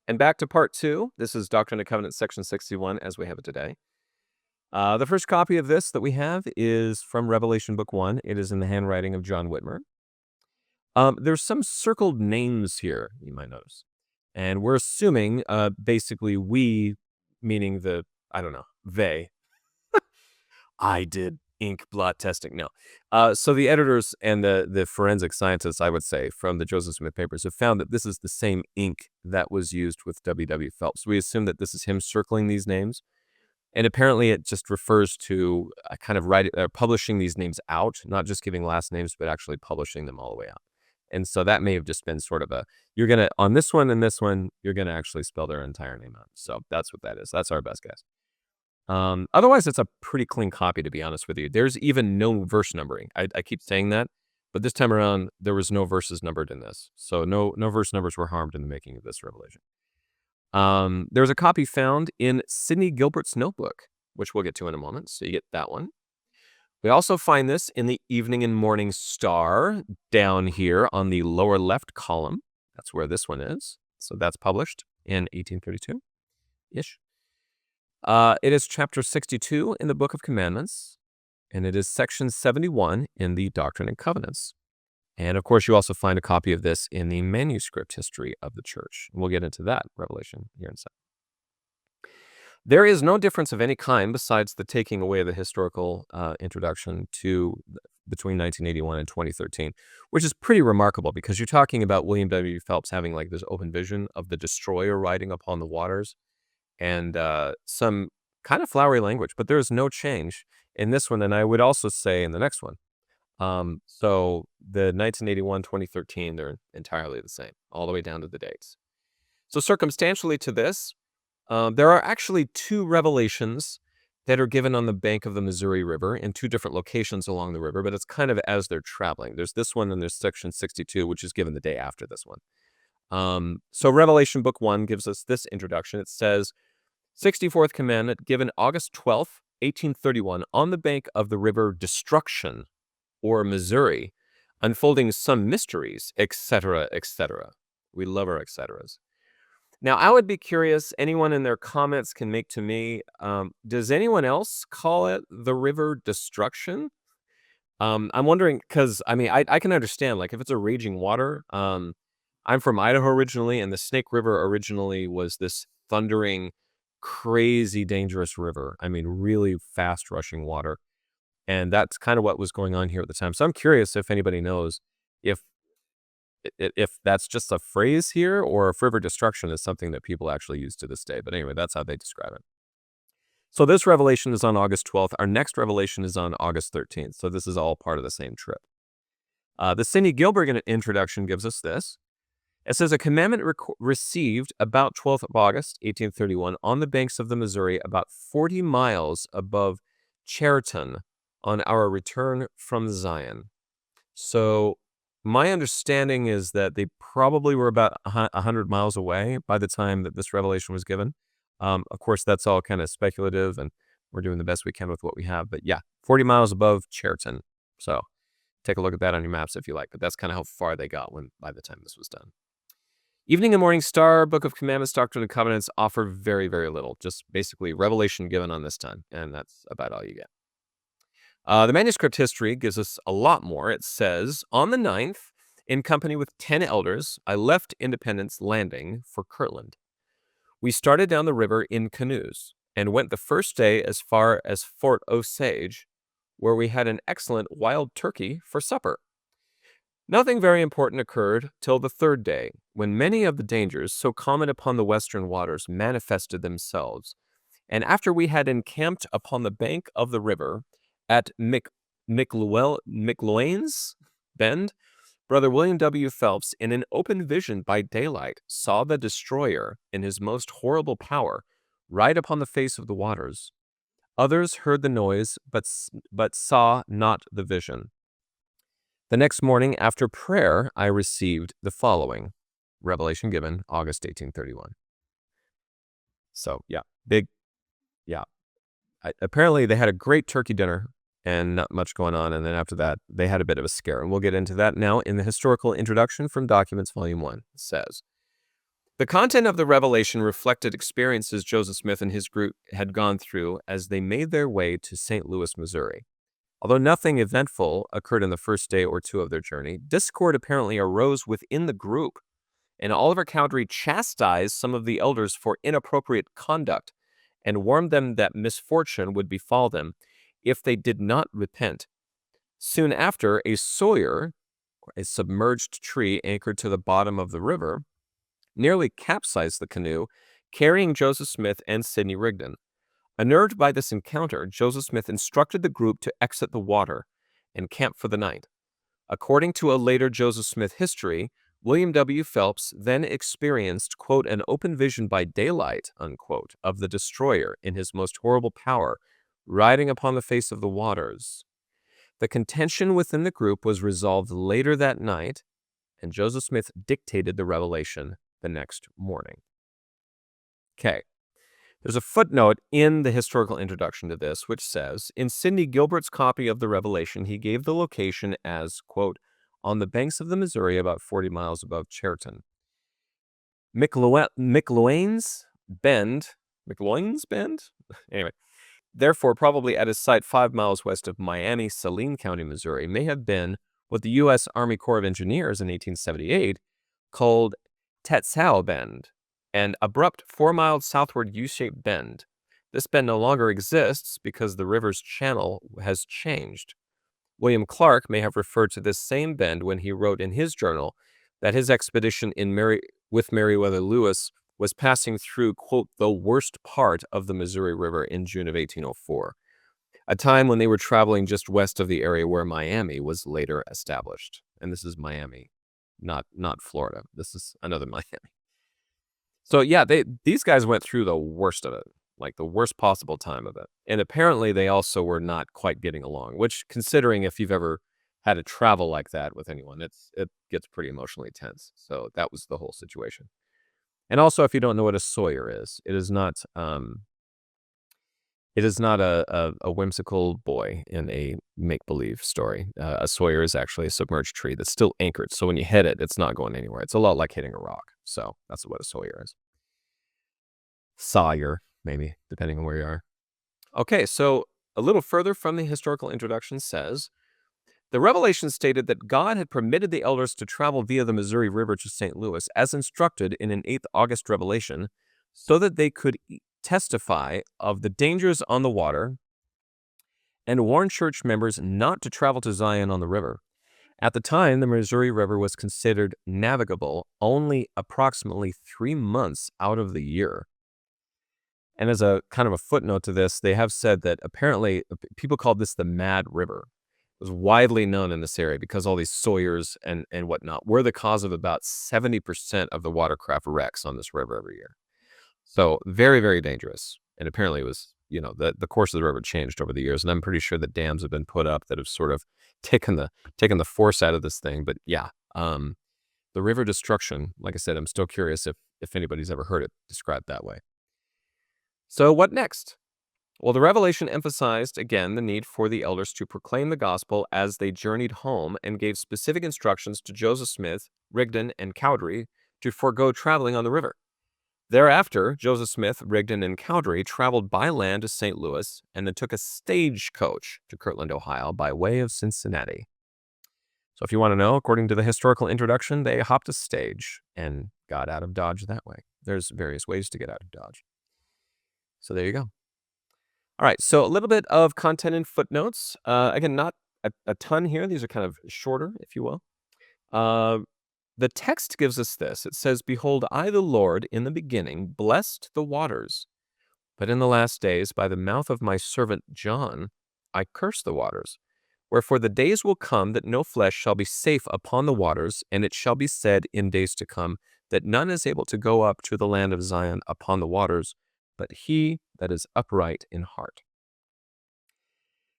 And back to part 2. This is Doctrine and Covenants, section 61, as we have it today. The first copy of this that we have is from Revelation Book 1. It is in the handwriting of John Whitmer. There's some circled names here, you might notice. And we're assuming, basically, we, meaning they. I did ink blot testing. No. So the editors and the forensic scientists, I would say, from the Joseph Smith papers have found that this is the same ink that was used with W.W. Phelps. We assume that this is him circling these names. And apparently it just refers to publishing these names out, not just giving last names, but actually publishing them all the way out. And so that may have just been sort of on this one and this one, you're going to actually spell their entire name out. So that's what that is. That's our best guess. Otherwise, it's a pretty clean copy, to be honest with you. There's even no verse numbering. I keep saying that, but this time around, there was no verses numbered in this. So no verse numbers were harmed in the making of this revelation. There's a copy found in Sidney Gilbert's notebook, which we'll get to in a moment. So you get that one. We also find this in the Evening and Morning Star down here on the lower left column. That's where this one is. So that's published in 1832-ish. It is chapter 62 in the Book of Commandments, and it is section 71 in the Doctrine and Covenants. And of course, you also find a copy of this in the manuscript history of the church. We'll get into that revelation here in a second. There is no difference of any kind besides the taking away of the historical introduction between 1981 and 2013, which is pretty remarkable because you're talking about William W. Phelps having like this open vision of the destroyer riding upon the waters and some kind of flowery language, but there is no change in this one. And I would also say in the next one. So the 1981, 2013, they're entirely the same, all the way down to the dates. So circumstantially to this, there are actually 2 revelations that are given on the bank of the Missouri River in 2 different locations along the river, but it's kind of as they're traveling. There's this one and there's section 62, which is given the day after this one. So Revelation Book 1 gives us this introduction. It says, 64th commandment given August 12th, 1831, on the bank of the river Destruction, or Missouri, unfolding some mysteries, etc., etc. We love our etceteras. Now, I would be curious, anyone in their comments can make to me, does anyone else call it the river Destruction? I'm wondering, because, I can understand, like, if it's a raging water, I'm from Idaho originally, and the Snake River originally was this thundering, crazy, dangerous river. Really fast rushing water. And that's kind of what was going on here at the time. So I'm curious if anybody knows if that's just a phrase here or if river destruction is something that people actually use to this day. But anyway, that's how they describe it. So this revelation is on August 12th. Our next revelation is on August 13th. So this is all part of the same trip. The Sidney Gilbert introduction gives us this. It says, a commandment received about 12th of August, 1831, on the banks of the Missouri, about 40 miles above Chariton, on our return from Zion. So my understanding is that they probably were about 100 miles away by the time that this revelation was given. Of course, that's all kind of speculative, and we're doing the best we can with what we have. But yeah, 40 miles above Chariton. So take a look at that on your maps if you like. But that's kind of how far they got by the time this was done. Evening and Morning Star, Book of Commandments, Doctrine and Covenants offer very, very little. Just basically revelation given on this time. And that's about all you get. The manuscript history gives us a lot more. It says, on the 9th, in company with 10 elders, I left Independence Landing for Kirtland. We started down the river in canoes and went the first day as far as Fort Osage, where we had an excellent wild turkey for supper. Nothing very important occurred till the 3rd day, when many of the dangers so common upon the western waters manifested themselves, and after we had encamped upon the bank of the river, at McLuhan's Bend, Brother William W. Phelps, in an open vision by daylight, saw the destroyer in his most horrible power ride upon the face of the waters. Others heard the noise, but saw not the vision. The next morning, after prayer, I received the following revelation given August 1831. So, apparently they had a great turkey dinner and not much going on. And then after that, they had a bit of a scare. And we'll get into that now in the historical introduction from Documents, Volume 1. It says, The content of the revelation reflected experiences Joseph Smith and his group had gone through as they made their way to St. Louis, Missouri. Although nothing eventful occurred in the first day or two of their journey, discord apparently arose within the group, and Oliver Cowdery chastised some of the elders for inappropriate conduct and warned them that misfortune would befall them if they did not repent. Soon after, a Sawyer, a submerged tree anchored to the bottom of the river, nearly capsized the canoe, carrying Joseph Smith and Sidney Rigdon. Unnerved by this encounter, Joseph Smith instructed the group to exit the water and camp for the night. According to a later Joseph Smith history, William W. Phelps then experienced, quote, an open vision by daylight, unquote, of the destroyer in his most horrible power, riding upon the face of the waters. The contention within the group was resolved later that night, and Joseph Smith dictated the revelation the next morning. Okay. There's a footnote in the historical introduction to this, which says, in Sidney Gilbert's copy of the Revelation, he gave the location as, quote, on the banks of the Missouri about 40 miles above Chariton. McLuhan's Bend? Anyway, therefore, probably at a site 5 miles west of Miami, Saline County, Missouri, may have been what the U.S. Army Corps of Engineers in 1878 called Tetsow Bend, an abrupt 4-mile southward U-shaped bend. This bend no longer exists because the river's channel has changed. William Clark may have referred to this same bend when he wrote in his journal that his expedition with Meriwether Lewis was passing through, quote, the worst part of the Missouri River in June of 1804, a time when they were traveling just west of the area where Miami was later established. And this is Miami, not Florida. This is another Miami. So yeah, these guys went through the worst of it, like the worst possible time of it. And apparently they also were not quite getting along, which, considering if you've ever had to travel like that with anyone, it gets pretty emotionally tense. So that was the whole situation. And also, if you don't know what a Sawyer is, it is not a whimsical boy in a make-believe story. A Sawyer is actually a submerged tree that's still anchored. So when you hit it, it's not going anywhere. It's a lot like hitting a rock. So that's what a Sawyer is. Sawyer, maybe, depending on where you are. Okay, so a little further from the historical introduction says, the revelation stated that God had permitted the elders to travel via the Missouri River to St. Louis, as instructed in an 8th August revelation, so that they could testify of the dangers on the water and warn church members not to travel to Zion on the river. At the time, the Missouri River was considered navigable only approximately 3 months out of the year. And as a kind of a footnote to this, they have said that apparently people called this the Mad River. It was widely known in this area because all these Sawyers and whatnot were the cause of about 70% of the watercraft wrecks on this river every year. So very, very dangerous. And apparently it was, the course of the river changed over the years. And I'm pretty sure that dams have been put up that have sort of taken the force out of this thing. But yeah, the river destruction, like I said, I'm still curious if anybody's ever heard it described that way. So what next? Well, the revelation emphasized, again, the need for the elders to proclaim the gospel as they journeyed home and gave specific instructions to Joseph Smith, Rigdon, and Cowdery to forego traveling on the river. Thereafter, Joseph Smith, Rigdon, and Cowdery traveled by land to St. Louis and then took a stagecoach to Kirtland, Ohio, by way of Cincinnati. So if you want to know, according to the historical introduction, they hopped a stage and got out of Dodge that way. There's various ways to get out of Dodge. So there you go. All right, so a little bit of content and footnotes. Again, not a ton here. These are kind of shorter, if you will. The text gives us this. It says, behold, I, the Lord, in the beginning, blessed the waters. But in the last days, by the mouth of my servant John, I curse the waters. Wherefore the days will come that no flesh shall be safe upon the waters, and it shall be said in days to come that none is able to go up to the land of Zion upon the waters, but he that is upright in heart.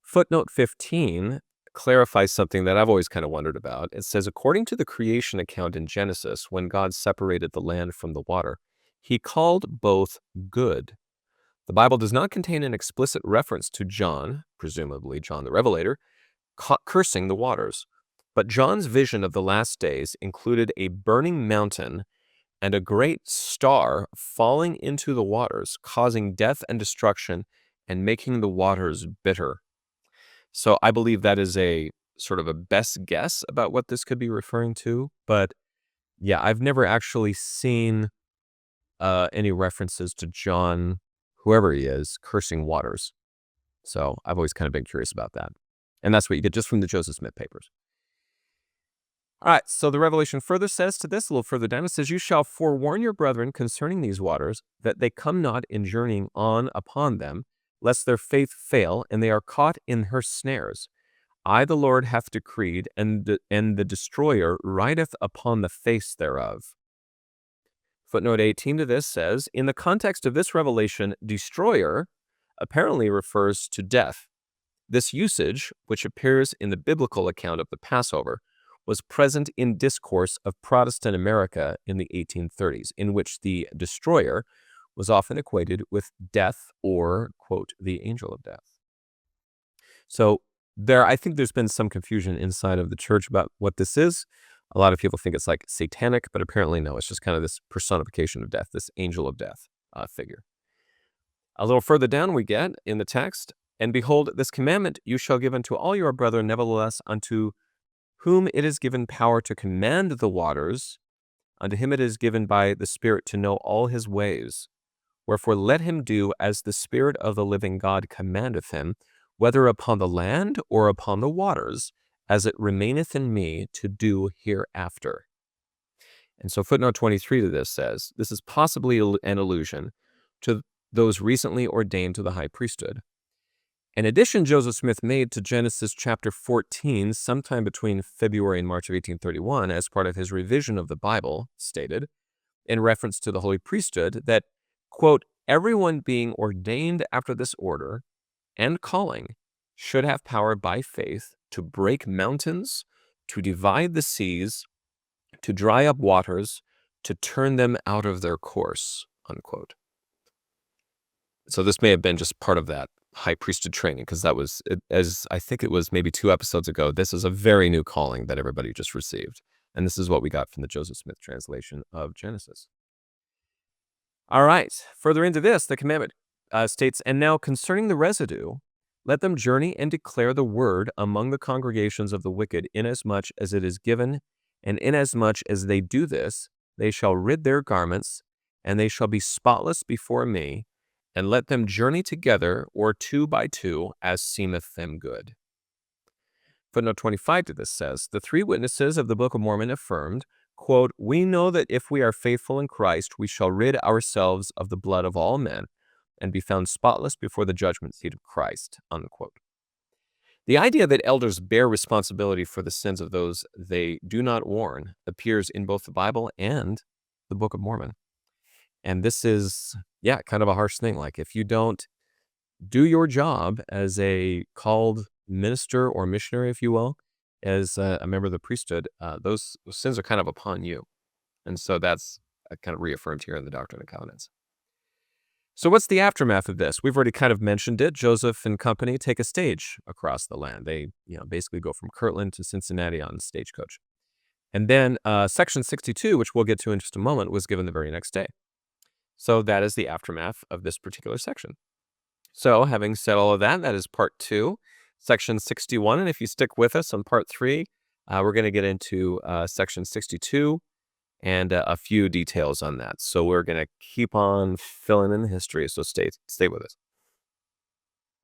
Footnote 15 clarifies something that I've always kind of wondered about. It says, according to the creation account in Genesis, when God separated the land from the water, he called both good. The Bible does not contain an explicit reference to John, presumably John the Revelator, cursing the waters. But John's vision of the last days included a burning mountain and a great star falling into the waters, causing death and destruction, and making the waters bitter. So I believe that is a sort of a best guess about what this could be referring to. But yeah, I've never actually seen any references to John, whoever he is, cursing waters. So I've always kind of been curious about that. And that's what you get just from the Joseph Smith papers. All right, so the Revelation further says to this, a little further down, it says, "You shall forewarn your brethren concerning these waters, that they come not in journeying on upon them, lest their faith fail, and they are caught in her snares. I, the Lord, hath decreed, and the destroyer rideth upon the face thereof." Footnote 18 to this says, in the context of this revelation, destroyer apparently refers to death. This usage, which appears in the biblical account of the Passover, was present in discourse of Protestant America in the 1830s, in which the destroyer was often equated with death or, quote, the angel of death. So I think there's been some confusion inside of the church about what this is. A lot of people think it's like satanic, but apparently no, it's just kind of this personification of death, this angel of death figure. A little further down we get in the text, "And behold, this commandment you shall give unto all your brethren, nevertheless unto whom it is given power to command the waters, unto him it is given by the Spirit to know all his ways. Wherefore let him do as the Spirit of the living God commandeth him, whether upon the land or upon the waters, as it remaineth in me to do hereafter." And so footnote 23 to this says, this is possibly an allusion to those recently ordained to the high priesthood. An addition Joseph Smith made to Genesis chapter 14 sometime between February and March of 1831 as part of his revision of the Bible stated, in reference to the holy priesthood, that, quote, "Everyone being ordained after this order and calling should have power by faith to break mountains, to divide the seas, to dry up waters, to turn them out of their course," unquote. So this may have been just part of that high priesthood training, because that was, as I think it was maybe 2 episodes ago, this is a very new calling that everybody just received. And this is what we got from the Joseph Smith translation of Genesis. All right, further into this, the commandment states, "And now concerning the residue, let them journey and declare the word among the congregations of the wicked, inasmuch as it is given, and inasmuch as they do this, they shall rid their garments, and they shall be spotless before me, and let them journey together, or 2 by 2, as seemeth them good." Footnote 25 to this says, "The 3 witnesses of the Book of Mormon affirmed, quote, we know that if we are faithful in Christ, we shall rid ourselves of the blood of all men, and be found spotless before the judgment seat of Christ," unquote. The idea that elders bear responsibility for the sins of those they do not warn appears in both the Bible and the Book of Mormon. And this is, kind of a harsh thing. Like, if you don't do your job as a called minister or missionary, if you will, as a member of the priesthood, those sins are kind of upon you. And so that's kind of reaffirmed here in the Doctrine and Covenants. So what's the aftermath of this? We've already kind of mentioned it. Joseph and company take a stage across the land. They, basically go from Kirtland to Cincinnati on stagecoach. And then section 62, which we'll get to in just a moment, was given the very next day. So that is the aftermath of this particular section. So having said all of that, that is part 2, section 61. And if you stick with us on part 3, we're going to get into section 62 and a few details on that. So we're going to keep on filling in the history. So stay with us.